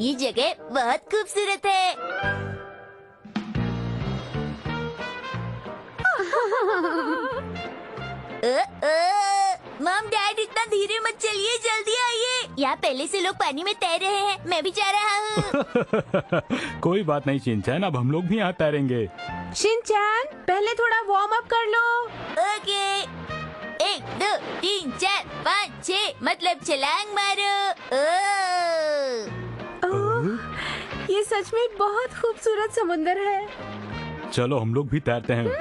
ये जगह बहुत खूबसूरत है। मॉम डैड इतना धीरे मत चलिए, जल्दी आइए। यहाँ पहले से लोग पानी में तैर रहे हैं, मैं भी जा रहा हूँ। कोई बात नहीं शिनचैन, अब हम लोग भी यहाँ तैरेंगे। शिनचैन पहले थोड़ा वार्म अप कर लो। ओके, 1 2 3 4 5 6 मतलब छलांग मारो। ओह, ये सच में बहुत खूबसूरत समुंदर है। चलो हम लोग भी तैरते हैं। ये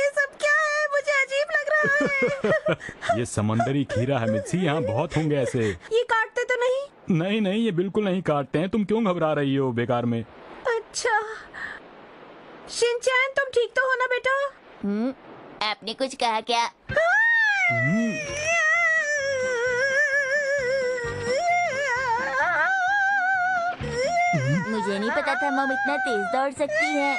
सब क्या है? मुझे अजीब लग रहा है। ये समंदरी खीरा है मिर्ची, यहाँ बहुत होंगे ऐसे। ये काटते तो नहीं? नहीं नहीं, ये बिल्कुल नहीं काटते हैं। तुम क्यों घबरा रही हो बेकार में? अच्छा, शिनचैन तुम ठीक तो हो ना बेटा? आपने कुछ कहा क्या? मुझे नहीं पता था मॉम इतना तेज दौड़ सकती है।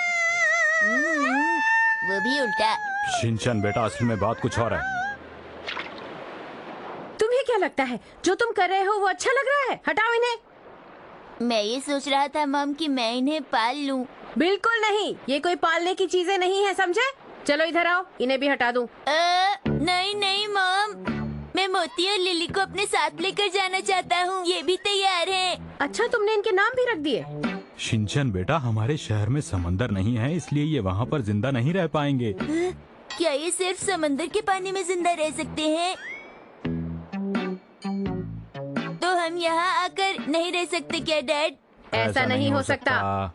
वो भी उल्टा। शिनचैन बेटा, असल में बात कुछ और है। तुम्हें क्या लगता है जो तुम कर रहे हो वो अच्छा लग रहा है? हटाओ इन्हें। मैं ये सोच रहा था मॉम कि मैं इन्हें पाल लूं। बिल्कुल नहीं, ये कोई पालने की चीजें नहीं है, समझे? चलो इधर आओ, इन्हें भी हटा दूं। नहीं नहीं मॉम, मैं मोती और लिली को अपने साथ लेकर जाना चाहता हूँ। ये भी तैयार हैं। अच्छा, तुमने इनके नाम भी रख दिए? शिनचैन बेटा, हमारे शहर में समंदर नहीं है, इसलिए ये वहाँ पर जिंदा नहीं रह पाएंगे। क्या ये सिर्फ समंदर के पानी में जिंदा रह सकते हैं? तो हम यहाँ आकर नहीं रह सकते क्या डैड? ऐसा नहीं हो सकता।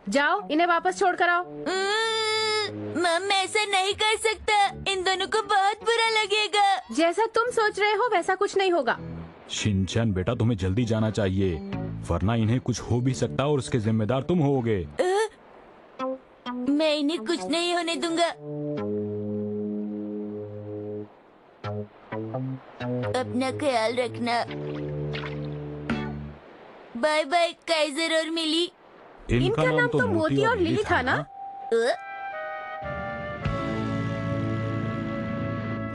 जाओ, इन्हें वापस छोड़ कर आओ। मम, मैं ऐसा नहीं कर सकता। इन दोनों को बहुत बुरा लगेगा। जैसा तुम सोच रहे हो वैसा कुछ नहीं होगा। शिनचैन बेटा, तुम्हें जल्दी जाना चाहिए, वरना इन्हें कुछ हो भी सकता और उसके जिम्मेदार तुम होगे। मैं इन्हें कुछ नहीं होने दूंगा। अपना ख्याल रखना। बाय बाय काइजर और मिली। इनका नाम तो मोती और लिली था ना?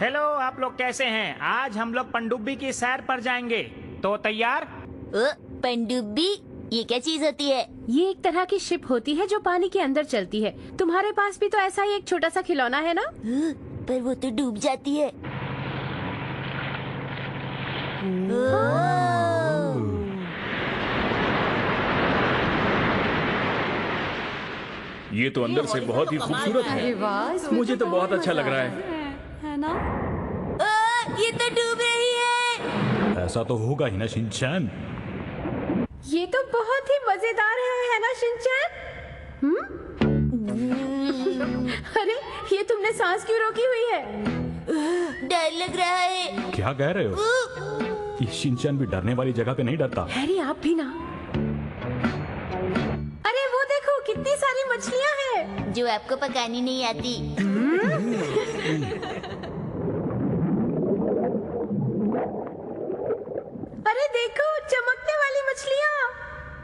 हेलो, आप लोग कैसे हैं? आज हम लोग पनडुब्बी की सैर पर जाएंगे, तो तैयार? पनडुब्बी? ये क्या चीज होती है? ये एक तरह की शिप होती है जो पानी के अंदर चलती है। तुम्हारे पास भी तो ऐसा ही एक छोटा सा खिलौना है ना? पर वो तो डूब जाती है। ये तो अंदर से बहुत ही खूबसूरत है। मुझे तो बहुत अच्छा लग रहा है। ना? ये तो डूब रही है। ऐसा तो होगा ही ना शिनचैन। ये तो बहुत ही मजेदार है ना शिनचैन? अरे, ये तुमने सांस क्यों रोकी हुई है? डर लग रहा है। क्या कह रहे हो? ये शिनचैन भी डरने वाली जगह पे नहीं डरता। हैरी, आप भी ना। अरे वो देखो, कितनी सारी मछलियाँ हैं जो आपको पकानी नहीं आती। अरे देखो, चमकने वाली मछलियाँ।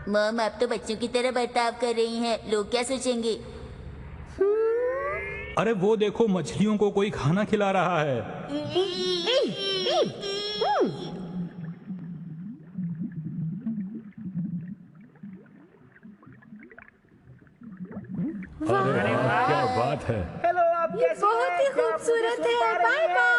मॉम, आप तो बच्चों की तरह बर्ताव कर रही हैं। लोग क्या सोचेंगे? अरे वो देखो, मछलियों को कोई खाना खिला रहा है। अरे वाह, क्या बात है। हेलो, आप ये कैसे बहुत ही हैं? क्या आप मुझे खूबसूरत सुन पा है। रही बाय हैं? बाय।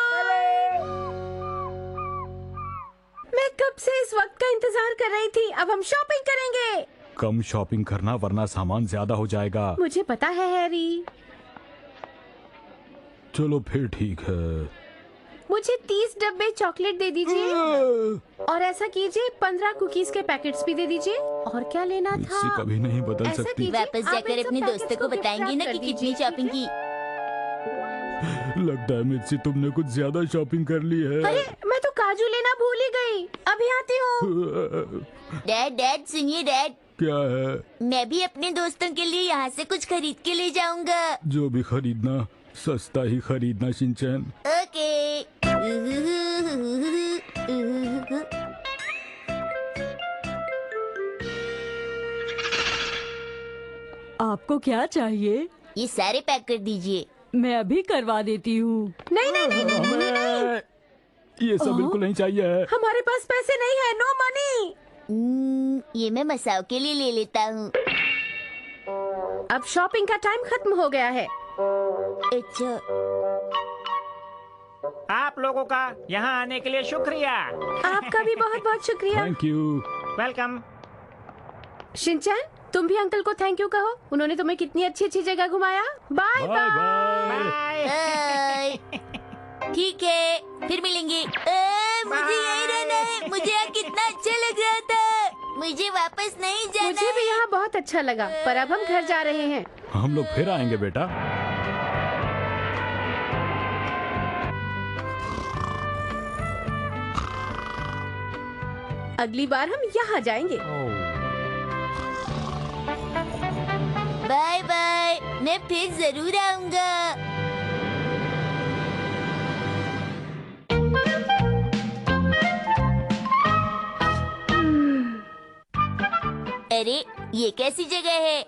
मैं कब से इस वक्त का इंतजार कर रही थी। अब हम शॉपिंग करेंगे। कम शॉपिंग करना, वरना सामान ज्यादा हो जाएगा। मुझे पता है हैरी। चलो फिर ठीक है। मुझे 30 डब्बे चॉकलेट दे दीजिए। और ऐसा कीजिए, 15 कुकीज के पैकेट्स भी दे दीजिए। और क्या लेना था? मिर्ची कभी नहीं बदल ऐसा सकती। कीजिए, वापस आप जाकर इन सब अपने पैकेट्स दोस्तों को गिफ्ट बताएंगी रैप ना कर कि दीजिए, कितनी शॉपिंग ठीक की। लगता है मिर्ची, तुमने कुछ ज्यादा शॉपिंग कर ली है। अरे, मैं तो काजू लेना भूल ही गई। अभी आती हूँ। डैड सुनिए डैड। क्या है? मैं भी अपने दोस्तों के लिए यहाँ से कुछ खरीद के ले जाऊंगा। जो भी खरीदना सस्ता ही खरीदना शिनचैन। ओके। आपको क्या चाहिए? ये सारे पैक कर दीजिए। मैं अभी करवा देती हूँ। नहीं नहीं नहीं नहीं, नहीं, नहीं। ये सब बिल्कुल नहीं चाहिए। हमारे पास पैसे नहीं है, नो मनी। ये मैं मसाओ के लिए ले लेता हूँ। अब शॉपिंग का टाइम खत्म हो गया है। अच्छा, आप लोगों का यहाँ आने के लिए शुक्रिया। आपका भी बहुत बहुत शुक्रिया। Thank you. वेलकम। शिनचैन, तुम भी अंकल को थैंक यू कहो। उन्होंने तुम्हें कितनी अच्छी अच्छी जगह घुमाया। Bye bye bye. Bye. Bye. Bye. ठीक है, फिर मिलेंगे। मुझे यहीं रहना है। मुझे यहाँ कितना अच्छा लग रहा था। मुझे वापस नहीं जाना मुझे भी यहाँ बहुत अच्छा लगा, पर अब हम घर जा रहे हैं। हम लोग फिर आएंगे बेटा। अगली बार हम यहाँ जाएंगे। बाय बाय, मैं फिर जरूर आऊंगा। अरे, ये कैसी जगह है?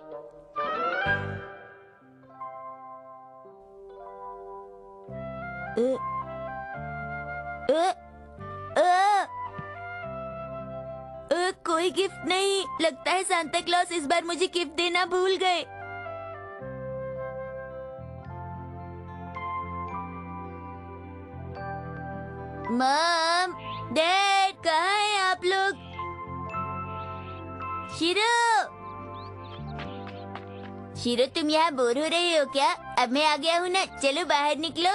कोई गिफ्ट नहीं। लगता है सांता क्लॉस इस बार मुझे गिफ्ट देना भूल गए। मॉम, डैड, कहाँ हैं आप लोग? शिरो, शिरो, तुम यहाँ बोर हो रहे हो क्या? अब मैं आ गया हूँ ना, चलो बाहर निकलो।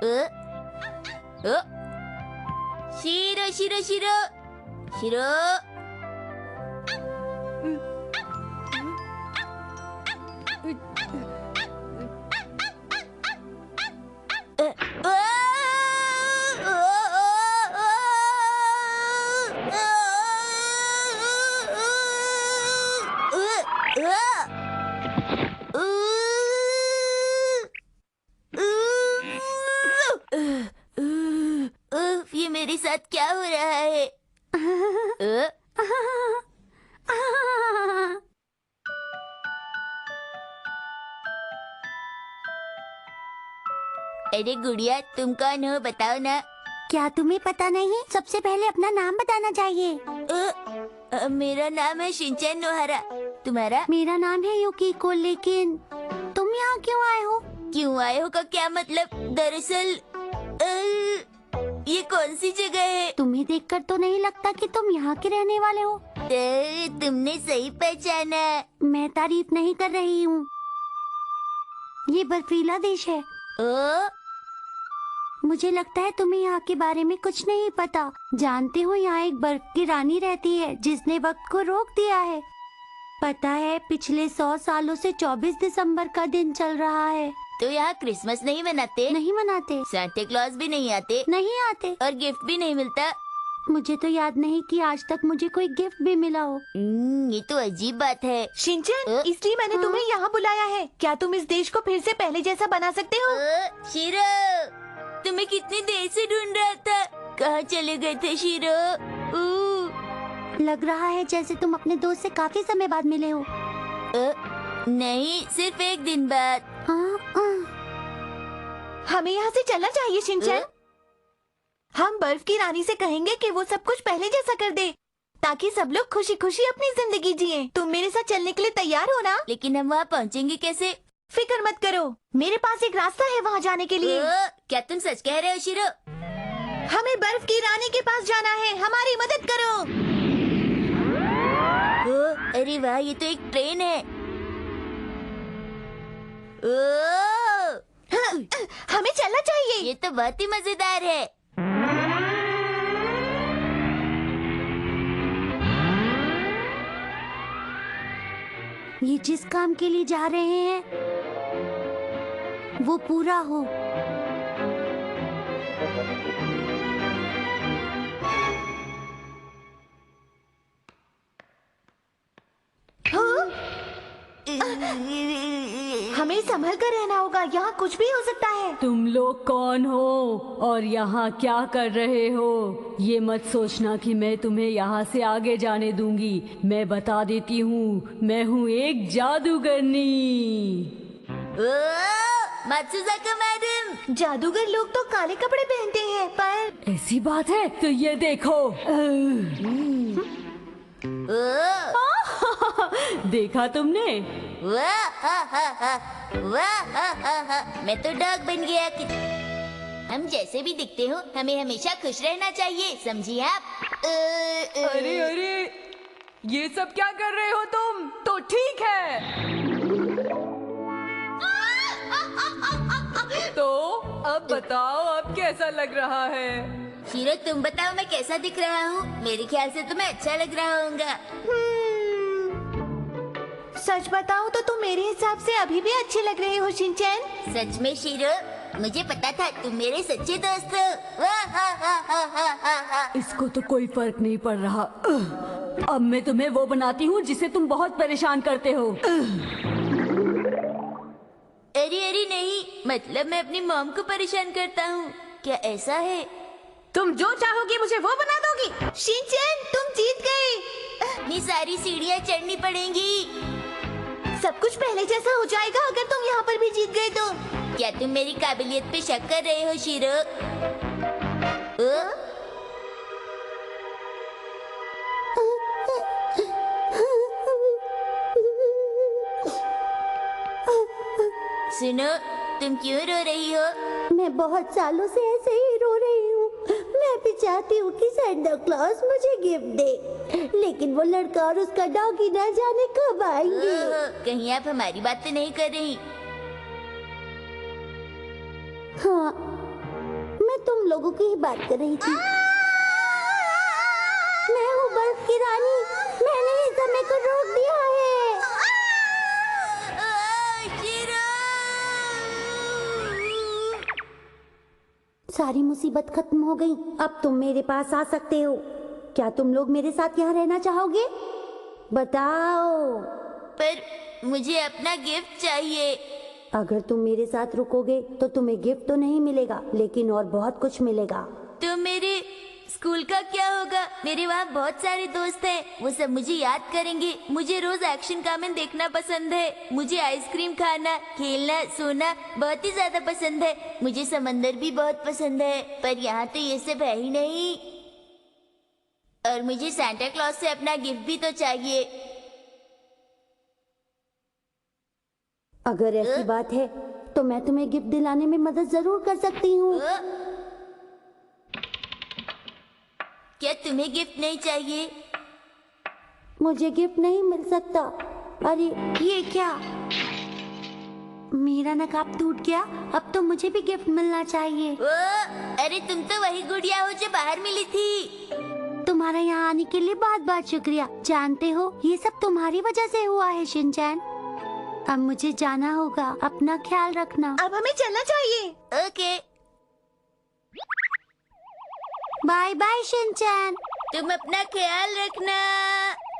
ओ, शिरो, शिरो, शिरो, शिरो। ये मेरे साथ क्या हो रहा है? अरे गुड़िया, तुम कौन हो, बताओ ना। क्या तुम्हें पता नहीं? सबसे पहले अपना नाम बताना चाहिए। मेरा नाम है शिनचैन नोहारा। तुम्हारा? मेरा नाम है युकीको, लेकिन तुम यहाँ क्यों आए हो? क्यों आए हो का क्या मतलब? दरअसल ये कौन सी जगह है? तुम्हें देखकर तो नहीं लगता कि तुम यहाँ के रहने वाले हो। तुमने सही पहचाना। मैं तारीफ नहीं कर रही हूँ। ये बर्फीला देश है। मुझे लगता है तुम्हें यहाँ के बारे में कुछ नहीं पता। जानते हो, यहाँ एक बर्फ की रानी रहती है जिसने वक्त को रोक दिया है। पता है, पिछले 100 सालों से 24 दिसंबर का दिन चल रहा है। तो यहाँ क्रिसमस नहीं मनाते? नहीं मनाते। सांता क्लॉज भी नहीं आते? नहीं आते। और गिफ्ट भी नहीं मिलता? मुझे तो याद नहीं कि आज तक मुझे कोई गिफ्ट भी मिला हो। ये तो अजीब बात है। शिनचैन, इसलिए मैंने तुम्हें यहाँ बुलाया है। क्या तुम इस देश को फिर से पहले जैसा बना सकते हो? शिरो, तुम्हें कितनी देर से ढूंढ रहा था। कहाँ चले गए थे शिरो? लग रहा है जैसे तुम अपने दोस्त से काफी समय बाद मिले हो। नहीं, सिर्फ एक दिन बाद। हमें यहाँ से चलना चाहिए शिनचैन। हम बर्फ की रानी से कहेंगे कि वो सब कुछ पहले जैसा कर दे, ताकि सब लोग खुशी खुशी अपनी जिंदगी जिए। तुम मेरे साथ चलने के लिए तैयार हो ना? लेकिन हम वहाँ पहुँचेंगे कैसे? फिक्र मत करो, मेरे पास एक रास्ता है वहाँ जाने के लिए। क्या तुम सच कह रहे हो शिरो? हमें बर्फ की रानी के पास जाना है, हमारी मदद करो। अरे वाह, ये तो एक ट्रेन है। हमें चलना चाहिए। ये तो बहुत ही मजेदार है। ये जिस काम के लिए जा रहे हैं वो पूरा हो। हमें संभल कर रहना होगा, यहाँ कुछ भी हो सकता है। तुम लोग कौन हो और यहाँ क्या कर रहे हो? ये मत सोचना कि मैं तुम्हें यहाँ से आगे जाने दूंगी। मैं बता देती हूँ, मैं हूँ एक जादूगरनी। मात्सुजाका मैडम, जादूगर लोग तो काले कपड़े पहनते हैं, पर ऐसी बात है तो ये देखो। देखा तुमने? मैं तो डॉग बन गया। हम जैसे भी दिखते हो, हमें हमेशा खुश रहना चाहिए, समझिए आप? अरे अरे, ये सब क्या कर रहे हो तुम? तो ठीक है, तो अब बताओ अब कैसा लग रहा है? शीरो, तुम बताओ मैं कैसा दिख रहा हूँ? मेरे ख्याल से तुम्हें अच्छा लग रहा होगा। सच बताओ तो तुम मेरे हिसाब से अभी भी अच्छे लग रहे हो शिनचैन। सच में शीरो, मुझे पता था तुम मेरे सच्चे दोस्त हो। वाह, हा, हा, हा, हा, हा, हा। इसको तो कोई फर्क नहीं पड़ रहा। अब मैं तुम्हें वो बनाती हूँ जिसे तुम बहुत परेशान करते हो। अरे अरे नहीं, मतलब मैं अपनी मॉम को परेशान करता हूँ, क्या ऐसा है? तुम जो चाहोगी मुझे वो बना दोगी। शिनचैन, तुम जीत गए। इतनी सारी सीढ़ियाँ चढ़नी पड़ेंगी। सब कुछ पहले जैसा हो जाएगा अगर तुम यहाँ पर भी जीत गए तो। क्या तुम मेरी काबिलियत पे शक कर रहे हो शीरो? सुनो, तुम क्यों रो रही हो? मैं बहुत सालों से ऐसे ही रो रही हूँ। मैं भी चाहती हूँ कि सैंटा क्लॉज मुझे गिफ्ट दे, लेकिन वो लड़का और उसका डॉगी ना जाने कब आएंगे। कहीं आप हमारी बात तो नहीं कर रही? हाँ, मैं तुम लोगों की ही बात कर रही थी। मैं हूँ बर्फ की रानी, मैंने ही समय को रोक दिया है। सारी मुसीबत खत्म हो गई, अब तुम मेरे पास आ सकते हो। क्या तुम लोग मेरे साथ यहाँ रहना चाहोगे? बताओ। पर मुझे अपना गिफ्ट चाहिए। अगर तुम मेरे साथ रुकोगे तो तुम्हें गिफ्ट तो नहीं मिलेगा, लेकिन और बहुत कुछ मिलेगा। तो मेरे स्कूल का क्या होगा? मेरे वहाँ बहुत सारे दोस्त हैं, वो सब मुझे याद करेंगे। मुझे रोज एक्शन कामेन देखना पसंद है। मुझे आइसक्रीम खाना, खेलना, सोना बहुत ही ज्यादा पसंद है। मुझे समंदर भी बहुत पसंद है, पर यहाँ तो ये सब है ही नहीं। और मुझे सांता क्लॉज से अपना गिफ्ट भी तो चाहिए। अगर ऐसी बात है तो मैं तुम्हें गिफ्ट दिलाने में मदद जरूर कर सकती हूँ। क्या तुम्हें गिफ्ट नहीं चाहिए? मुझे गिफ्ट नहीं मिल सकता। अरे ये क्या, मेरा नकाब टूट गया। अब तो मुझे भी गिफ्ट मिलना चाहिए। अरे तुम तो वही गुड़िया हो जो बाहर मिली थी। तुम्हारा यहाँ आने के लिए बहुत बहुत शुक्रिया। जानते हो, ये सब तुम्हारी वजह से हुआ है शिनचैन। अब मुझे जाना होगा, अपना ख्याल रखना। अब हमें चलना चाहिए। Okay, bye bye Shinchan. तुम अपना ख्याल रखना।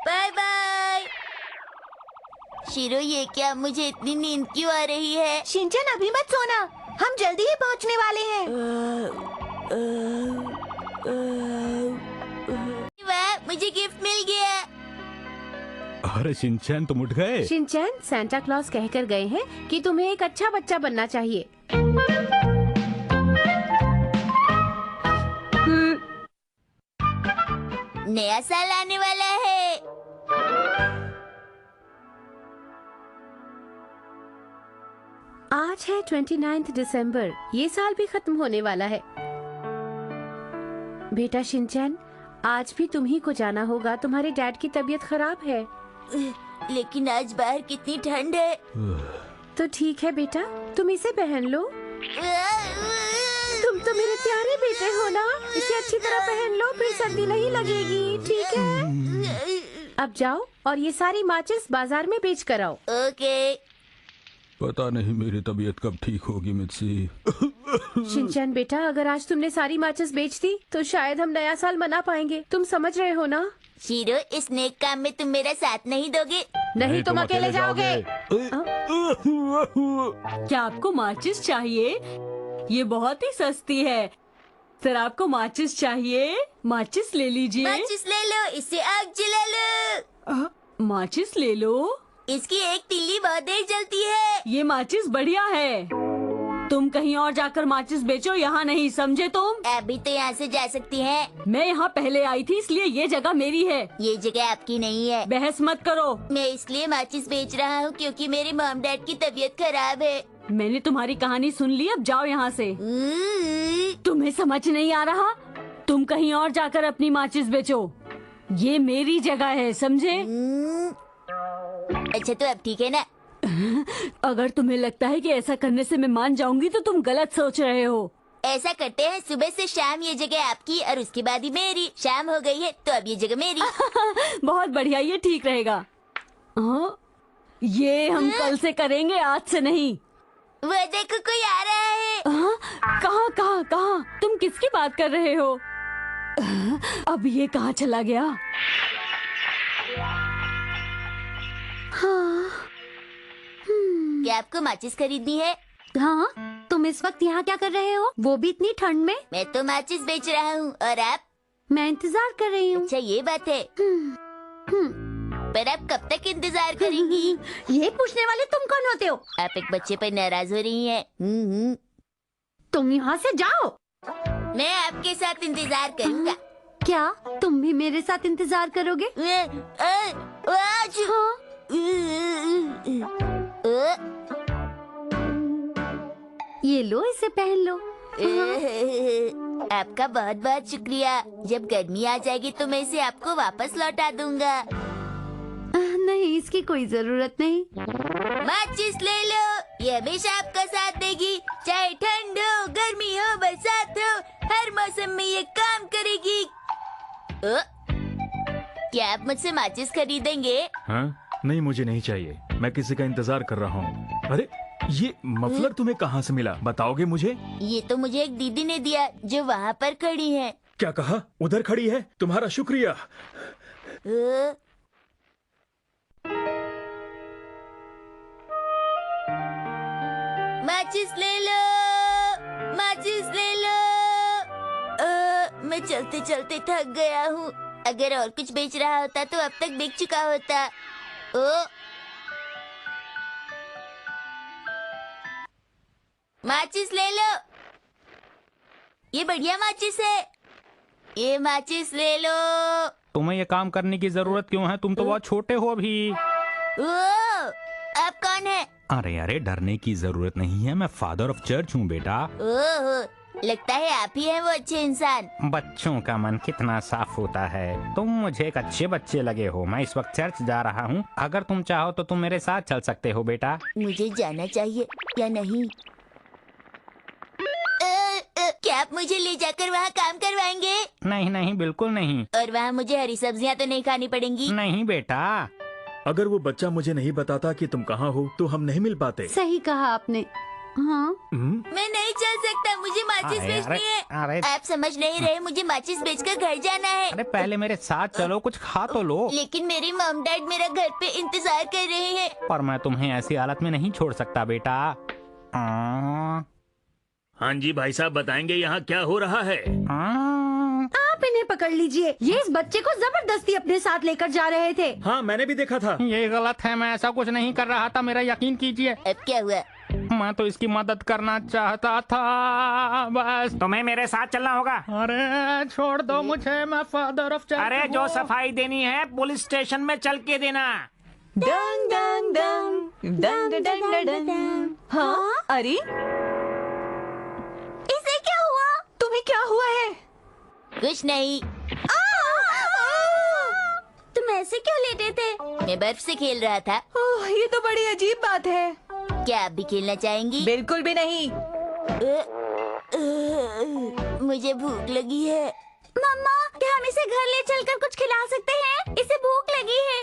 Bye bye. शीरो, ये क्या, मुझे इतनी नींद क्यों आ रही है? शिनचैन, अभी मत सोना, हम जल्दी ही पहुंचने वाले हैं। वाह, मुझे गिफ्ट मिल गया। अरे शिनचैन, तुम उठ गए? शिनचैन, सैंटा क्लॉज कहकर गए हैं कि तुम्हें एक अच्छा बच्चा बनना चाहिए। नया साल आने वाला है। आज है 29 दिसंबर। ये साल भी खत्म होने वाला है। बेटा शिनचैन, आज भी तुम्ही को जाना होगा। तुम्हारे डैड की तबीयत खराब है। लेकिन आज बाहर कितनी ठंड है। तो ठीक है बेटा, तुम इसे पहन लो। तुम तो मेरे प्यारे बेटे हो ना, इसे अच्छी तरह पहन लो, फिर सर्दी नहीं लगेगी, ठीक है? अब जाओ और ये सारी माचिस बाजार में बेच कर आओ। ओके। पता नहीं मेरी तबीयत कब ठीक होगी मित्सी। शिनचैन बेटा, अगर आज तुमने सारी माचिस बेच दी तो शायद हम नया साल मना पाएंगे। तुम समझ रहे हो ना? शीरो, इस नेक काम में तुम मेरा साथ नहीं दोगे? नहीं, तुम अकेले जाओगे। क्या आपको माचिस चाहिए? ये बहुत ही सस्ती है। सर, आपको माचिस चाहिए? माचिस ले लीजिए। माचिस ले लो, इससे आग जला लो। माचिस ले लो। इसकी एक तिल्ली बहुत देर जलती है। ये माचिस बढ़िया है। तुम कहीं और जाकर माचिस बेचो, यहाँ नहीं, समझे तुम? अभी तो यहाँ से जा सकती हैं। मैं यहाँ पहले आई थी, इसलिए ये जगह मेरी है। ये जगह आपकी नहीं है। बहस मत करो। मैं इसलिए माचिस बेच रहा हूँ क्योंकि मेरे मॉम डैड की तबीयत खराब है। मैंने तुम्हारी कहानी सुन ली, अब जाओ यहाँ से। तुम्हें समझ नहीं आ रहा? तुम कहीं और जाकर अपनी माचिस बेचो। ये मेरी जगह है, समझे? अच्छा, तो अब ठीक है ना? अगर तुम्हें लगता है कि ऐसा करने से मैं मान जाऊंगी तो तुम गलत सोच रहे हो। ऐसा करते हैं, सुबह से शाम ये जगह आपकी और उसके बाद ही मेरी। शाम हो गई है तो अब ये जगह मेरी। बहुत बढ़िया, ये ठीक रहेगा। हाँ, ये हम कल से करेंगे, आज से नहीं। वो देखो, कोई आ रहा है। हाँ? कहाँ कहाँ कहाँ? तुम किसकी बात कर रहे हो? अब ये कहाँ चला गया? हाँ। क्या आपको माचिस खरीदनी है? हाँ, तुम इस वक्त यहाँ क्या कर रहे हो? वो भी इतनी ठंड में? मैं तो माचिस बेच रहा हूँ, और आप? मैं इंतजार कर रही हूँ। अच्छा, ये बात है। हम्म, पर आप कब तक इंतजार करेंगी? ये पूछने वाले तुम कौन होते हो? आप एक बच्चे पर नाराज हो रही हैं। तुम यहाँ से जाओ। मैं आपके साथ इंतजार करूँगा। क्या तुम भी मेरे साथ इंतजार करोगे? आज। हाँ। ये लो, इसे पहन लो। आपका बहुत बहुत शुक्रिया। जब गर्मी आ जाएगी तो मैं इसे आपको वापस लौटा दूंगा। नहीं, इसकी कोई जरूरत नहीं। माचिस ले लो, ये हमेशा आपका साथ देगी। चाहे ठंड हो, गर्मी हो, बरसात हो, हर मौसम में ये काम करेगी। क्या आप मुझसे माचिस खरीदेंगे? हाँ? नहीं, मुझे नहीं चाहिए। मैं किसी का इंतजार कर रहा हूँ। अरे, ये मफलर तुम्हें कहाँ से मिला? बताओगे मुझे? ये तो मुझे एक दीदी ने दिया जो वहाँ पर खड़ी है। क्या कहा? उधर खड़ी है? तुम्हारा शुक्रिया। माचिस ले लो, माचिस ले लो। मैं चलते चलते थक गया हूँ। अगर और कुछ बेच रहा होता तो अब तक बिक चुका होता। माचिस ले लो, ये बढ़िया माचिस है। ये माचिस ले लो। तुम्हें ये काम करने की जरूरत क्यों है? तुम तो बहुत छोटे हो अभी। आप कौन है? अरे अरे, डरने की जरूरत नहीं है। मैं फादर ऑफ चर्च हूँ बेटा। ओह, लगता है आप ही हैं वो अच्छे इंसान। बच्चों का मन कितना साफ होता है। तुम मुझे एक अच्छे बच्चे लगे हो। मैं इस वक्त चर्च जा रहा हूँ। अगर तुम चाहो तो तुम मेरे साथ चल सकते हो बेटा। मुझे जाना चाहिए या नहीं? क्या आप मुझे ले जाकर वहाँ काम करवाएंगे? नहीं नहीं, बिल्कुल नहीं। और वहाँ मुझे हरी सब्जियाँ तो नहीं खानी पड़ेंगी? नहीं बेटा। अगर वो बच्चा मुझे नहीं बताता कि तुम कहाँ हो तो हम नहीं मिल पाते। सही कहा आपने। हाँ। मैं नहीं चल सकता, मुझे माचिस अरे, बेचनी है। अरे। आप समझ नहीं रहे, मुझे माचिस बेचकर घर जाना है। अरे पहले मेरे साथ चलो, कुछ खा तो लो। लेकिन मेरे मॉम डैड मेरा घर पे इंतजार कर रहे हैं। पर मैं तुम्हें ऐसी हालत में नहीं छोड़ सकता बेटा। हाँ जी भाई साहब, बताएंगे यहाँ क्या हो रहा है? आप इन्हें पकड़ लीजिए। ये इस बच्चे को जबरदस्ती अपने साथ लेकर जा रहे थे। हाँ, मैंने भी देखा था। ये गलत है, मैं ऐसा कुछ नहीं कर रहा था, मेरा यकीन कीजिए। अब क्या हुआ? मैं तो इसकी मदद करना चाहता था बस। तुम्हें मेरे साथ चलना होगा। अरे छोड़ दो मुझे, मैं फादर ऑफ चर्च। अरे जो सफाई देनी है पुलिस स्टेशन में चल के देना। डंग डंग डंग डंग डंग डंग। हाँ, अरे इसे क्या हुआ? तुम्हें क्या हुआ है? कुछ नहीं। तुम ऐसे क्यों लेटे थे? मैं बर्फ से खेल रहा था। ओह, ये तो बड़ी अजीब बात है। क्या आप भी खेलना चाहेंगी? बिल्कुल भी नहीं। मुझे भूख लगी है। मम्मा, क्या हम इसे घर ले चलकर कुछ खिला सकते हैं? इसे भूख लगी है।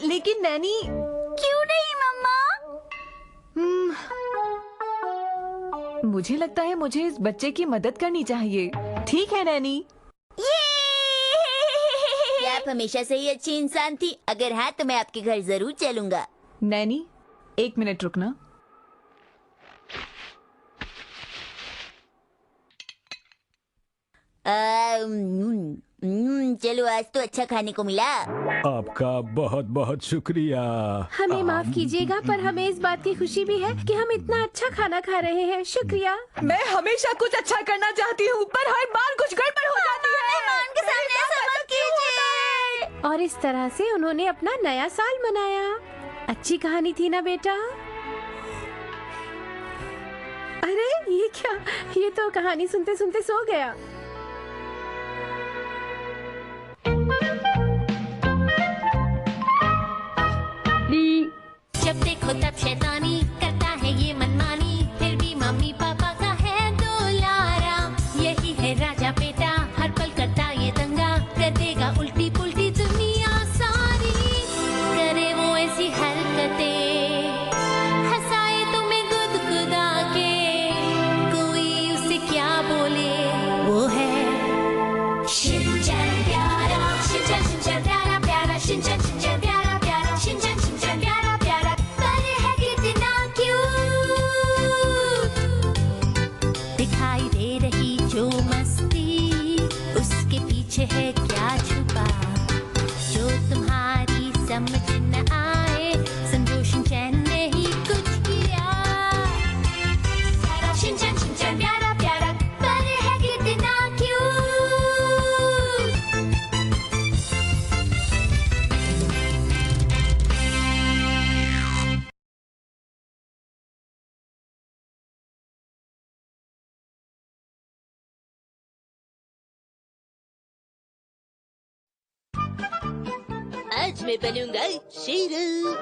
लेकिन नैनी। क्यों नहीं मम्मा? मुझे लगता है मुझे इस बच्चे की मदद करनी चाहिए। ठीक है नैनी। क्या आप हमेशा से ही अच्छी इंसान थी? अगर हाँ तो मैं आपके घर जरूर चलूंगा। नैनी, 1 मिनट रुकना। चलो आज तो अच्छा खाने को मिला। आपका बहुत बहुत शुक्रिया। हमें माफ कीजिएगा, पर हमें इस बात की खुशी भी है कि हम इतना अच्छा खाना खा रहे हैं। शुक्रिया। मैं हमेशा कुछ अच्छा करना चाहती हूँ, पर हर बार कुछ गड़बड़ हो जाती है। मेहमान के सामने ऐसा मत कीजिए। और इस तरह से उन्होंने अपना नया साल मनाया। अच्छी कहानी थी ना बेटा? अरे ये क्या, ये तो कहानी सुनते सुनते सो गया। जब देखो तब शैतानी करता है ये मनमानी, फिर भी मम्मी पापा का है दुलारा। यही है राजा बेटा, हर पल करता ये दंगा, कर देगा उल्टी पुल्टी दुनिया सारी। करे वो ऐसी हरकतें, हंसाए तुम्हें गुदगुदा के, कोई उसे क्या बोले, वो है शिनचैन प्यारा, शिनचैन शिनचैन प्यारा प्यारा, शिनचैन शिनचैन प्यारा प्यारा, शिनचैन शिनचैन प्यारा प्यारा। पर है कितना क्यूट, दिखाई दे रही जो मस्ती, उसके पीछे है क्या छुपा, जो तुम्हारी समझ न आए। समझो शिनचैन ने ही कुछ किया। शिनचैन शिनचैन प्यारा प्यारा, पर है कितना क्यूट। आज मैं बनूंगा शेरू।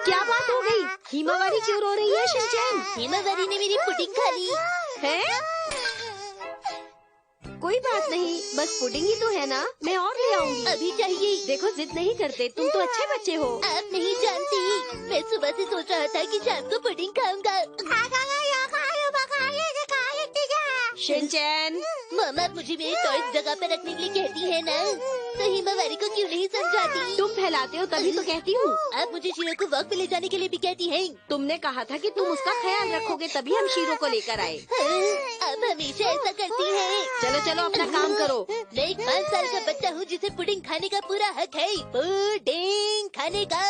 क्या बात हो गई? हिमावरी क्यों रो रही है शिनचैन? हिमावरी ने मेरी पुडिंग खा ली है? कोई बात नहीं, बस पुडिंग ही तो है ना, मैं और ले आऊंगी। अभी चाहिए। देखो जिद नहीं करते, तुम तो अच्छे बच्चे हो। आप नहीं जानती, मैं सुबह से सोच रहा था कि शाम को पुडिंग खाऊंगा। शिनचैन, मम्मा मुझे मेरे टॉयज जगह पर रखने के लिए कहती है ना, तो हिमावरी को क्यों नहीं समझाती? तुम फैलाते हो तभी तो कहती हूँ। आप मुझे शीरो को वॉक पे ले जाने के लिए भी कहती हैं। तुमने कहा था कि तुम उसका ख्याल रखोगे, तभी हम शीरो को लेकर आए। आप हमेशा ऐसा करती हैं। चलो चलो अपना काम करो। मैं एक 5 साल का बच्चा हूँ जिसे पुडिंग खाने का पूरा हक है। पुडिंग खाने का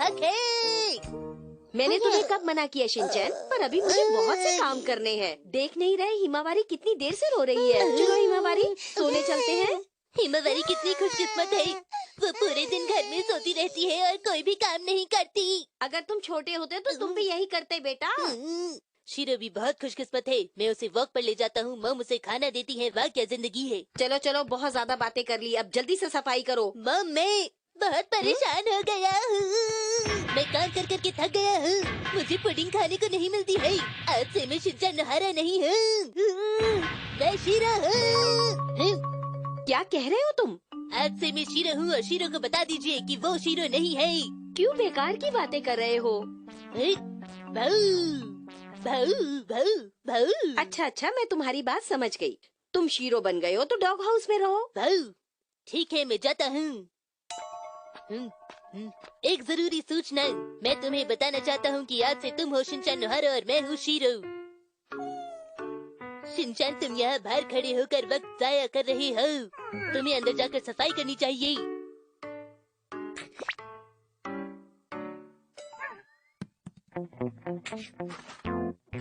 हक है। मैंने तुम्हें कब मना किया शिनचैन? पर अभी मुझे बहुत से काम करने हैं। देख नहीं रहे हिमावरी कितनी देर से रो रही है। चलो हिमावरी, सोने चलते हैं। हिमावरी कितनी खुशकिस्मत है, वो पूरे दिन घर में सोती रहती है और कोई भी काम नहीं करती। अगर तुम छोटे होते तो तुम भी यही करते बेटा। शीरो भी बहुत खुशकिस्मत है, मैं उसे वॉक पर ले जाता हूँ, मम उसे खाना देती है। वाह क्या जिंदगी है। चलो चलो, बहुत ज्यादा बातें कर ली, अब जल्दी से सफाई करो। मम मैं बहुत परेशान हो गया हूँ, मैं काम कर करके थक गया हूँ, मुझे पुडिंग खाने को नहीं मिलती है। आज से मैं शिनचैन नहारा नहीं हूँ, मैं शीरो हूँ। क्या कह रहे हो तुम? आज से मैं शीरो हूँ और शीरो को बता दीजिए कि वो शीरो नहीं है। क्यों बेकार की बातें कर रहे हो? अच्छा अच्छा, मैं तुम्हारी बात समझ गई। तुम शीरो बन गए हो तो डॉग हाउस में रहो। ठीक है, मैं जाता हूँ। एक जरूरी सूचना, मैं तुम्हें बताना चाहता हूँ कि आज से तुम हो शिनचैन नोहारा और मैं हूँ शीरो। शिनचैन तुम यहाँ बाहर खड़े होकर वक्त जाया कर रहे हो, तुम्हें अंदर जाकर सफाई करनी चाहिए।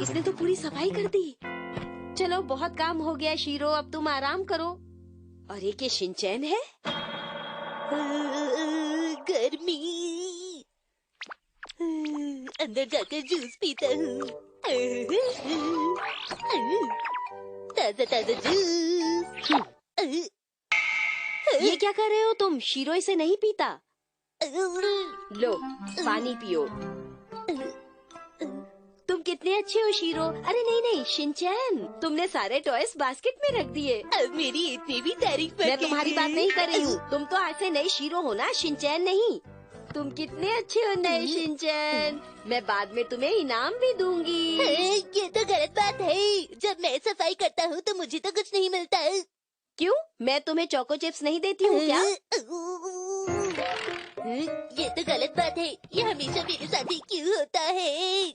इसने तो पूरी सफाई कर दी। चलो बहुत काम हो गया शीरो, अब तुम आराम करो। और ये शिनचैन है? गर्मी, अंदर जाकर जूस पीता हूँ, ताजा ताजा जूस। ये क्या कर रहे हो तुम? शीरो इसे नहीं पीता। लो पानी पियो। तुम कितने अच्छे हो शीरो। अरे नहीं नहीं शिनचैन, तुमने सारे टॉयज बास्केट में रख दिए। अब मेरी इतनी भी तारीफ मैं तुम्हारी बात नहीं कर रही हूँ। तुम तो आज से नई शीरो हो ना, शिनचैन नहीं। तुम कितने अच्छे हो नए शिनचैन। मैं बाद में तुम्हें इनाम भी दूंगी। ये तो गलत बात है। जब मैं सफाई करता हूँ तो मुझे तो कुछ नहीं मिलता। क्यों, मैं तुम्हें चोको चिप्स नहीं देती हूँ क्या? ये तो गलत बात है। ये हमेशा मेरे साथ ही क्यों होता है?